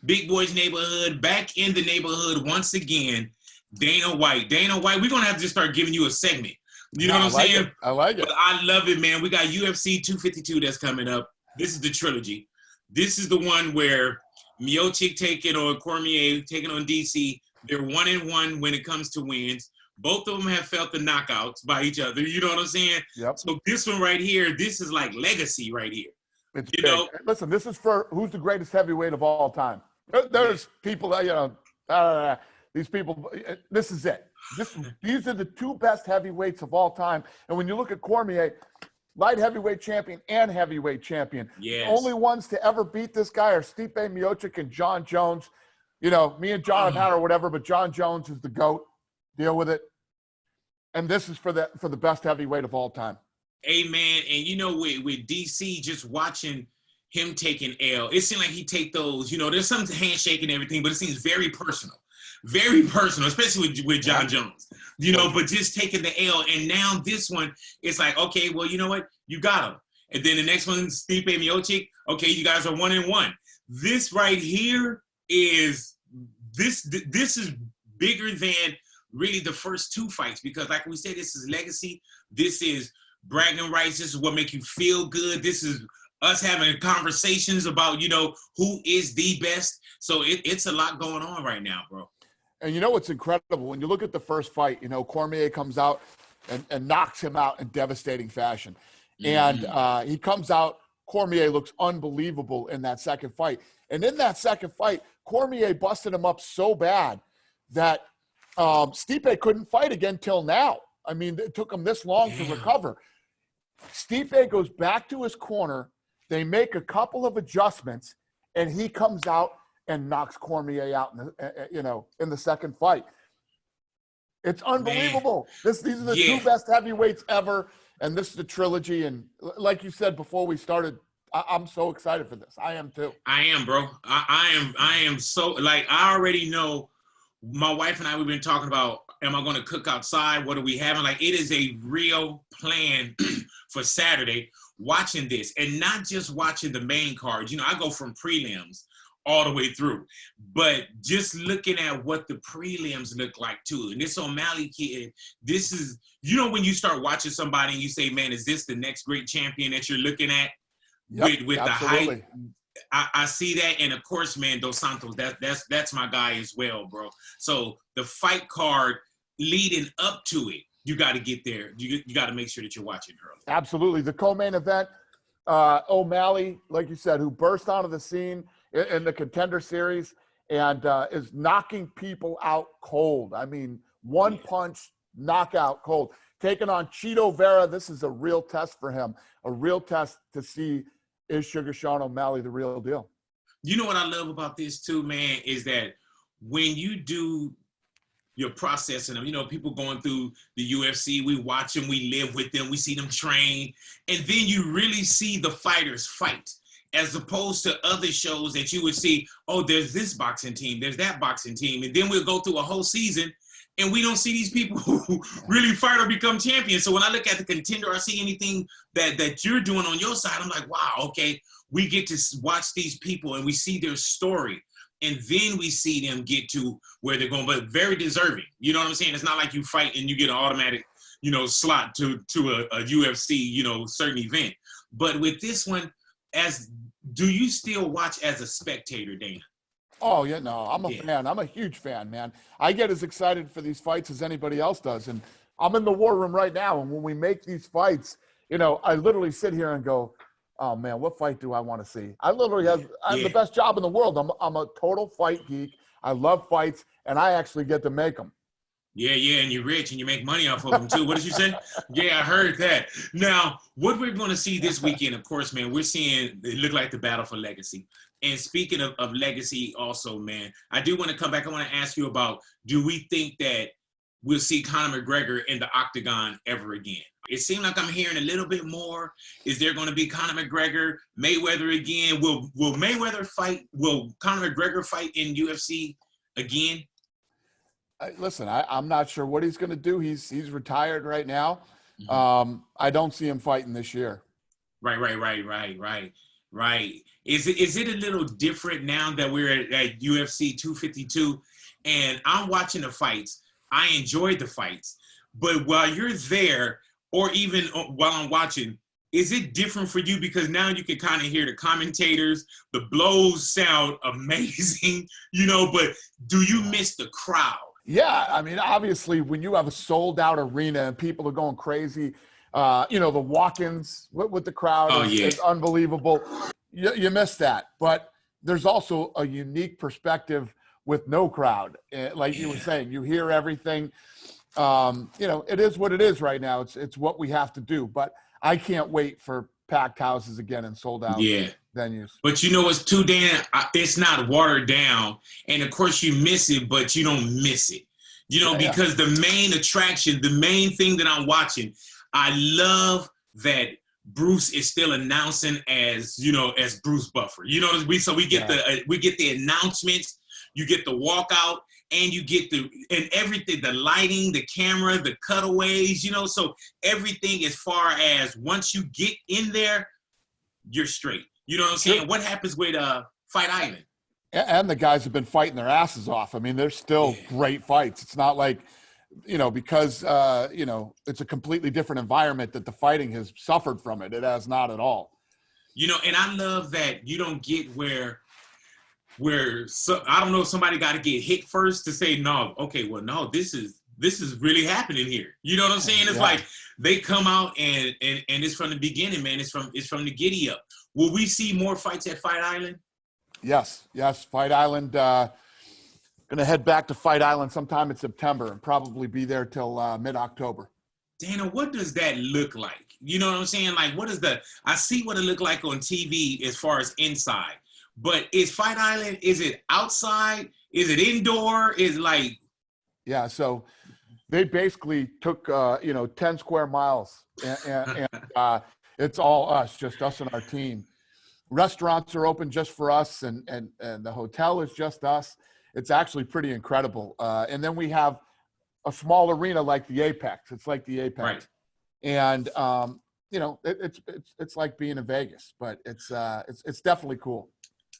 Big Boy's Neighborhood, back in the neighborhood once again. Dana White. Dana White, we're going to have to just start giving you a segment. You know what I'm saying? I like it. But I love it, man. We got UFC 252 that's coming up. This is the trilogy. This is the one where Miocic taking on Cormier, taking on DC. They're 1-1 when it comes to wins. Both of them have felt the knockouts by each other. You know what I'm saying? Yep. So this one right here, this is like legacy right here. It's you know, listen, this is for who's the greatest heavyweight of all time. There's people that, these people, this is it. These are the two best heavyweights of all time. And when you look at Cormier, light heavyweight champion and heavyweight champion. Yes. The only ones to ever beat this guy are Stipe Miocic and John Jones. You know, me and John have had or whatever, but John Jones is the GOAT. Deal with it. And this is for the best heavyweight of all time. Amen. And you know, with DC, just watching him taking L, it seemed like he take those, there's some handshake and everything, but it seems very personal, especially with John Jones, but just taking the L. And now this one, it's like, okay, well, you know what? You got him. And then the next one, Stipe Miocic, okay, you guys are 1-1. This right here is, this is bigger than really the first two fights, because like we said, this is legacy. This is bragging rights. This is what make you feel good. This is us having conversations about, who is the best. So it's a lot going on right now, bro. And you know what's incredible? When you look at the first fight, Cormier comes out and knocks him out in devastating fashion. And he comes out, Cormier looks unbelievable in that second fight. And in that second fight, Cormier busted him up so bad that Stipe couldn't fight again till now. I mean, it took him this long to recover. Stipe goes back to his corner. They make a couple of adjustments, and he comes out and knocks Cormier out in the second fight. It's unbelievable. These are the two best heavyweights ever, and this is the trilogy. And like you said before we started, I'm so excited for this. I am too. I am, bro. I am so, like, I already know. My wife and I, we've been talking about, am I going to cook outside? What are we having? Like, it is a real plan for Saturday, watching this, and not just watching the main cards. I go from prelims all the way through, but just looking at what the prelims look like too. And this O'Malley kid, this is, when you start watching somebody and you say, man, is this the next great champion that you're looking at? Yep, with the absolutely. hype? I see that, and of course, man, Dos Santos, that's my guy as well, bro. So the fight card leading up to it, you got to get there. You got to make sure that you're watching early. Absolutely. The co-main event, O'Malley, like you said, who burst onto the scene in the Contender Series and is knocking people out cold. I mean, one punch, knockout cold. Taking on Chito Vera, this is a real test for him, a real test to see, is Sugar Sean O'Malley the real deal? You know what I love about this too, man, is that when you do your processing them, people going through the UFC, we watch them, we live with them, we see them train, and then you really see the fighters fight, as opposed to other shows that you would see, oh, there's this boxing team, there's that boxing team, and then we'll go through a whole season and we don't see these people who really fight or become champions. So when I look at the Contender, I see anything that you're doing on your side, I'm like, wow, okay, we get to watch these people and we see their story. And then we see them get to where they're going, but very deserving. You know what I'm saying? It's not like you fight and you get an automatic, slot to a UFC, certain event. But with this one, do you still watch as a spectator, Dana? Oh, yeah, no, I'm a fan. I'm a huge fan, man. I get as excited for these fights as anybody else does. And I'm in the war room right now. And when we make these fights, I literally sit here and go, oh, man, what fight do I want to see? I literally have the best job in the world. I'm a total fight geek. I love fights, and I actually get to make them. Yeah, and you're rich and you make money off of them too. What did you say? Yeah, I heard that. Now, what we're going to see this weekend, of course, man, we're seeing it look like the battle for legacy. And speaking of legacy also, man, I do want to come back. I want to ask you about, do we think that we'll see Conor McGregor in the octagon ever again? It seems like I'm hearing a little bit more. Is there going to be Conor McGregor, Mayweather again? Will Mayweather fight? Will Conor McGregor fight in UFC again? Listen, I'm not sure what he's going to do. He's retired right now. I don't see him fighting this year. Right. Right. Is it a little different now that we're at UFC 252 and I'm watching the fights? I enjoyed the fights, but while you're there, or even while I'm watching, is it different for you because now you can kind of hear the commentators, the blows sound amazing, but do you miss the crowd? Yeah, I mean, obviously, when you have a sold-out arena and people are going crazy, the walk-ins with the crowd is unbelievable. You miss that. But there's also a unique perspective with no crowd. Like you were saying, you hear everything. It is what it is right now. It's what we have to do. But I can't wait for packed houses again and sold-out venues. But you know what's too, Dan? It's not watered down. And, of course, you miss it, but you don't miss it. Because the main attraction, the main thing that I'm watching, I love that Bruce is still announcing as Bruce Buffer. We get the announcements, you get the walkout, and you get everything, the lighting, the camera, the cutaways, so everything as far as once you get in there, you're straight. You know what I'm saying? What happens with Fight Island? And the guys have been fighting their asses off. I mean, they're still great fights. It's not like, because, it's a completely different environment that the fighting has suffered from it. It has not at all. And I love that you don't get where I don't know if somebody got to get hit first to say, no, okay, well, no, this is really happening here. You know what I'm saying? It's like they come out and it's from the beginning, man. It's from the giddy up. Will we see more fights at Fight Island? Yes. Fight Island. Going to head back to Fight Island sometime in September and probably be there till mid-October. Dana, what does that look like? You know what I'm saying? Like, I see what it looked like on TV as far as inside, but is Fight Island, is it outside? Is it indoor? Yeah, so they basically took, 10 square miles and it's all us, just us and our team. Restaurants are open just for us, and the hotel is just us. It's actually pretty incredible. And then we have a small arena like the Apex. It's like the Apex, right. And it's like being in Vegas, but it's definitely cool.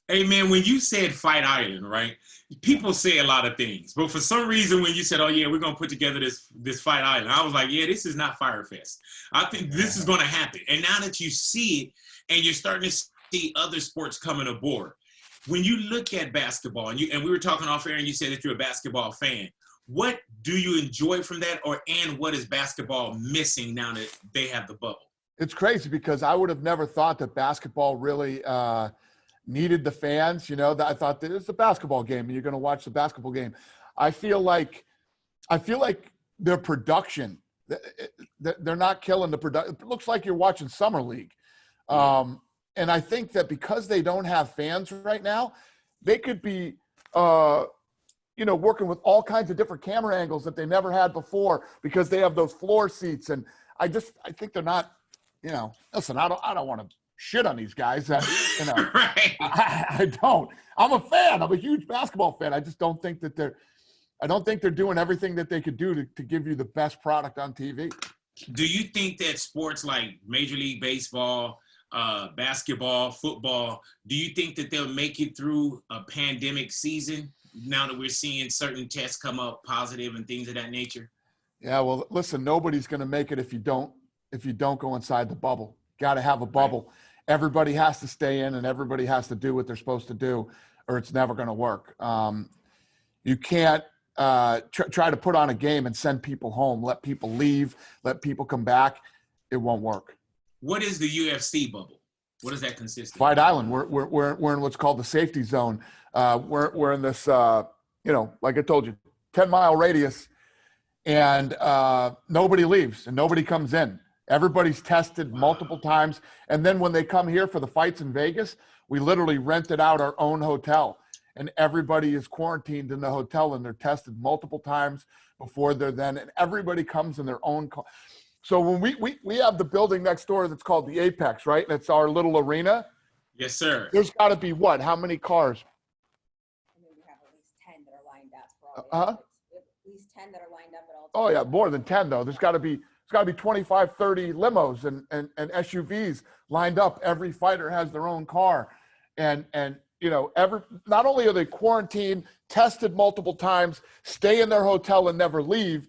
Hey man, when you said Fight Island, right? People say a lot of things, but for some reason, when you said, "Oh yeah, we're gonna put together this Fight Island," I was like, "Yeah, this is not Fyre Fest. I think this is gonna happen." And now that you see it, and you're starting to see other sports coming aboard. When you look at basketball, and we were talking off air, and you said that you're a basketball fan. What do you enjoy from that, and what is basketball missing now that they have the bubble? It's crazy because I would have never thought that basketball really needed the fans. I thought that it's a basketball game, and you're going to watch the basketball game. I feel like their production, they're not killing the production. It looks like you're watching Summer League. And I think that because they don't have fans right now, they could be, working with all kinds of different camera angles that they never had before because they have those floor seats. And I think they're not, listen, I don't want to shit on these guys. Right. I don't. I'm a fan. I'm a huge basketball fan. I just don't think that they're doing everything that they could do to give you the best product on TV. Do you think that sports like Major League Baseball, basketball, football, do you think that they'll make it through a pandemic season now that we're seeing certain tests come up positive and things of that nature? Yeah, well, listen, nobody's going to make it if you don't go inside the bubble. Got to have a bubble. Right. Everybody has to stay in and everybody has to do what they're supposed to do or it's never going to work. You can't try to put on a game and send people home, let people leave, let people come back. It won't work. What is the UFC bubble? What does that consist of? Fight Island. We're in what's called the safety zone. We're in this, like I told you, 10-mile radius, and nobody leaves and nobody comes in. Everybody's tested multiple times. And then when they come here for the fights in Vegas, we literally rented out our own hotel. And everybody is quarantined in the hotel, and they're tested multiple times before they're then. And everybody comes in their own car. So when we have the building next door that's called the Apex, right? And it's our little arena. Yes, sir. There's got to be what? How many cars? I mean, we have at least 10 that are lined up for all the at least 10 that are lined up at all times. Oh, yeah, more than 10, though. There's got to be got to be 25, 30 limos and SUVs lined up. Every fighter has their own car. And you know, not only are they quarantined, tested multiple times, stay in their hotel and never leave,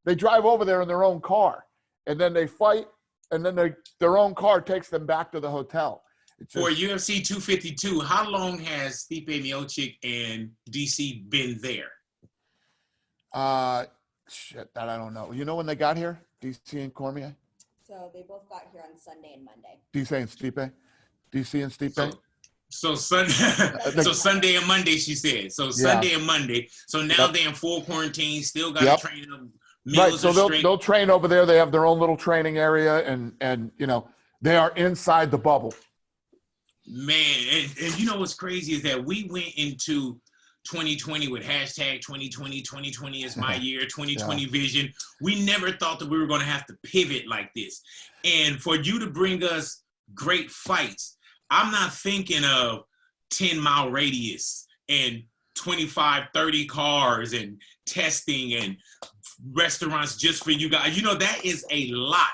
they drive over there in their own car. And then they fight, and then their own car takes them back to the hotel. For UFC 252, how long has Stipe Miocic and DC been there? Shit, that I don't know. You know when they got here, DC and Cormier? So they both got here on Sunday and Monday. DC and Stipe? DC and Stipe? So Sunday and Monday, she said. So Sunday and Monday. So now they're in full quarantine, still got to train them. Right, so they'll train over there. They have their own little training area, and you know, they are inside the bubble. Man, and you know what's crazy is that we went into 2020 with hashtag 2020 is my year, 2020 vision. We never thought that we were going to have to pivot like this. And for you to bring us great fights, I'm not thinking of 10-mile radius and 25, 30 cars and testing and restaurants just for you guys. You know, that is a lot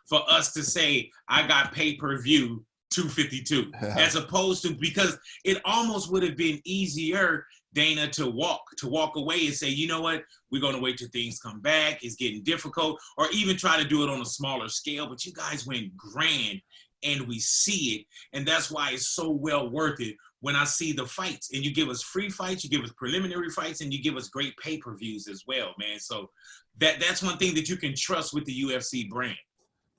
for us to say, I got pay-per-view 252, as opposed to, because it almost would have been easier, Dana, to walk away and say, you know what, we're going to wait till things come back. It's getting difficult, or even try to do it on a smaller scale. But you guys went grand, and we see it. And that's why it's so well worth it when I see the fights. And you give us free fights, you give us preliminary fights, and you give us great pay-per-views as well, man. So that's one thing that you can trust with the UFC brand.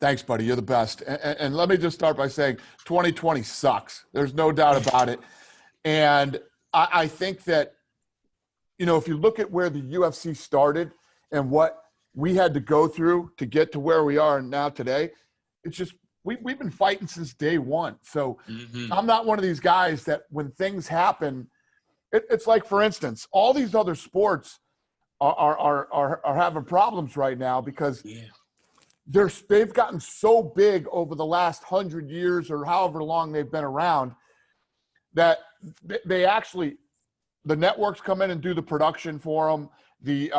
Thanks, buddy. You're the best. And let me just start by saying 2020 sucks. There's no doubt about it. And I think that, you know, if you look at where the UFC started and what we had to go through to get to where we are now today, it's just, we've been fighting since day one. So I'm not one of these guys that when things happen, it's like, for instance, all these other sports are having problems right now because they've gotten so big over the last 100 years or however long they've been around that they actually, the networks come in and do the production for them. The,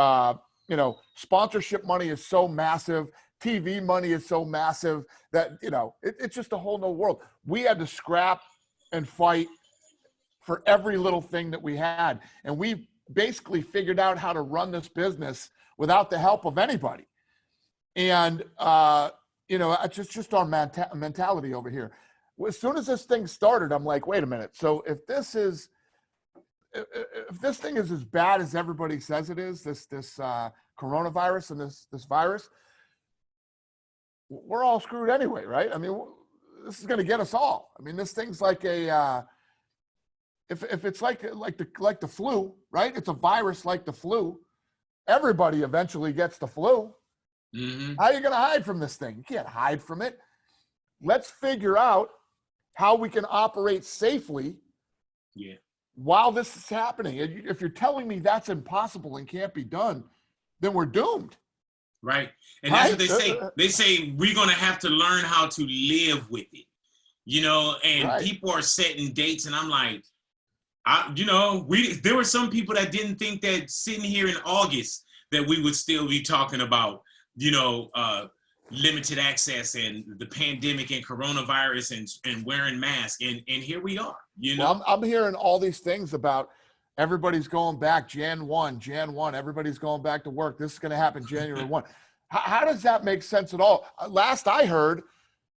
you know, sponsorship money is so massive. TV money is so massive that, you know, it's just a whole new world. We had to scrap and fight for every little thing that we had. And we basically figured out how to run this business without the help of anybody. And, you know, it's just our mentality over here. As soon as this thing started, I'm like, wait a minute. So if this thing is as bad as everybody says it is, this coronavirus and this virus, we're all screwed anyway, right? I mean, this is going to get us all. I mean, this thing's like if it's like the flu, right? It's a virus like the flu. Everybody eventually gets the flu. How are you going to hide from this thing? You can't hide from it. Let's figure out how we can operate safely while this is happening. If you're telling me that's impossible and can't be done, then we're doomed. Right. And that's what they say. They say we're going to have to learn how to live with it, you know, and people are setting dates. And I'm like, you know, there were some people that didn't think that sitting here in August that we would still be talking about, you know, limited access and the pandemic and coronavirus and wearing masks. And here we are, you know. Well, I'm hearing all these things about everybody's going back Jan 1, everybody's going back to work. This is going to happen January 1. How does that make sense at all? Last I heard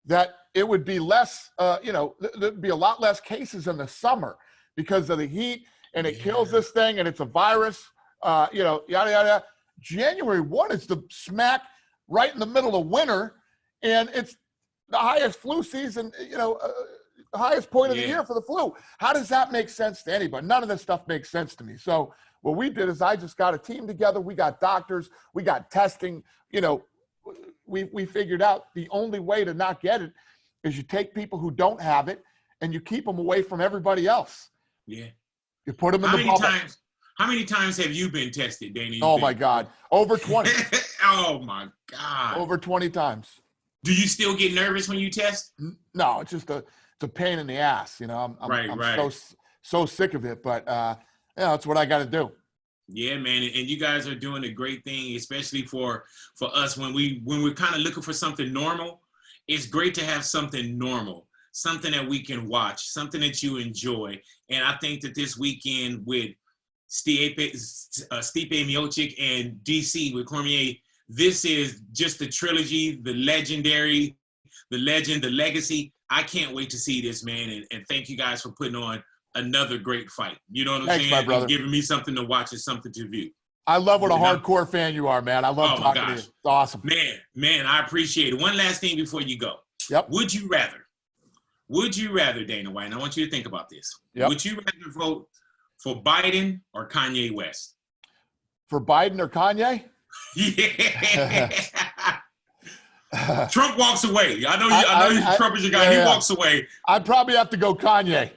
that it would be less, you know, there'd be a lot less cases in the summer because of the heat and it kills this thing and it's a virus, you know, yada, yada. January 1 is the smack right in the middle of winter, and it's the highest flu season, you know, the highest point of the year for the flu. How does that make sense to anybody? None of this stuff makes sense to me. So what we did is I just got a team together. We got doctors. We got testing. You know, we figured out the only way to not get it is you take people who don't have it and you keep them away from everybody else. Yeah. You put them in the bubble. How many times have you been tested, Danny? Oh, my God. Over 20. Oh, my God. Over 20 times. Do you still get nervous when you test? No, it's just it's a pain in the ass. You know, I'm so sick of it, but, you know, it's what I got to do. Yeah, man, and you guys are doing a great thing, especially for us when we're kind of looking for something normal. It's great to have something normal, something that we can watch, something that you enjoy. And I think that this weekend with Stipe Miocic and DC with Cormier, this is just the trilogy, the legendary, the legend, the legacy. I can't wait to see this, man. And thank you guys for putting on another great fight. You know what I'm Thanks, saying? my brother. And giving me something to watch and something to view. I love what a hardcore fan you are, man. I love talking to you. It's awesome. Man, I appreciate it. One last thing before you go. Yep. Would you rather, Dana White, and I want you to think about this. Yep. Would you rather vote for Biden or Kanye West? For Biden or Kanye? Yeah. Trump walks away. I know Trump is your guy. He walks away. I'd probably have to go Kanye.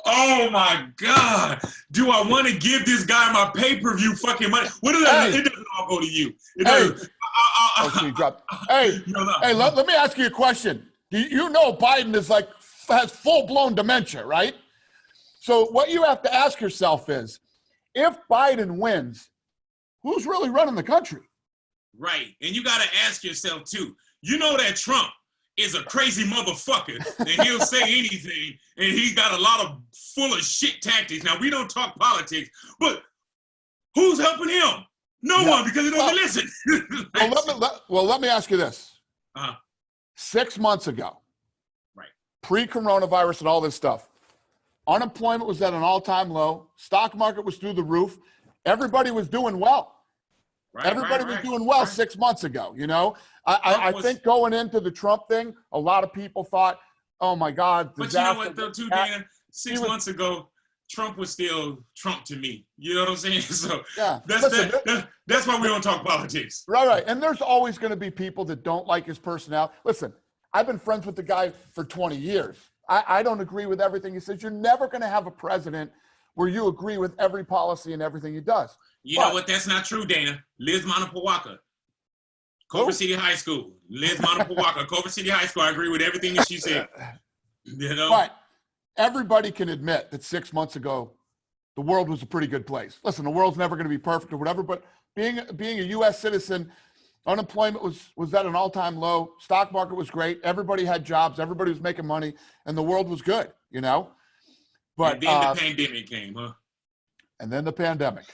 Oh my God. Do I want to give this guy my pay-per-view fucking money? What is that? It doesn't all go to you. It doesn't. Let me ask you a question. You know Biden has full-blown dementia, right? So what you have to ask yourself is, if Biden wins, who's really running the country? Right. And you got to ask yourself, too. You know that Trump is a crazy motherfucker, and he'll say anything, and he's got a lot of full of shit tactics. Now, we don't talk politics, but who's helping him? No one, because he doesn't listen. Let me ask you this. 6 months ago, right, pre-coronavirus and all this stuff, unemployment was at an all-time low. Stock market was through the roof. Everybody was doing well. Everybody was doing well 6 months ago, you know? I think going into the Trump thing, a lot of people thought, oh, my God. But you know what, though, too, Dana? 6 months ago, Trump was still Trump to me. You know what I'm saying? So that's why we don't talk politics. Right. And there's always going to be people that don't like his personality. Listen, I've been friends with the guy for 20 years. I don't agree with everything he says. You're never going to have a president where you agree with every policy and everything he does. You know what? That's not true, Dana. Liz Manapawaka, Culver City High School. Liz Manapawaka, Culver City High School. I agree with everything that she said. You know? But everybody can admit that 6 months ago, the world was a pretty good place. Listen, the world's never going to be perfect or whatever, but being a U.S. citizen, unemployment was at an all-time low. Stock market was great. Everybody had jobs. Everybody was making money, and the world was good, you know? But and then the pandemic came, huh? And then the pandemic.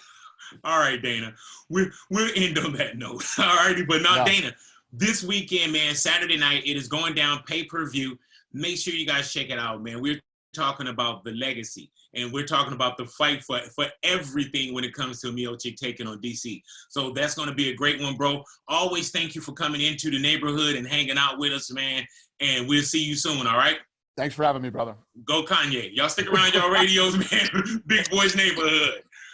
All right, Dana. We'll end on that note. All righty, but Dana, this weekend, man, Saturday night, it is going down pay-per-view. Make sure you guys check it out, man. We're talking about the legacy, and we're talking about the fight for everything when it comes to Miocic taking on DC. So that's going to be a great one, bro. Always thank you for coming into the neighborhood and hanging out with us, man. And we'll see you soon, all right? Thanks for having me, brother. Go Kanye. Y'all stick around y'all radios, man. Big Boy's Neighborhood.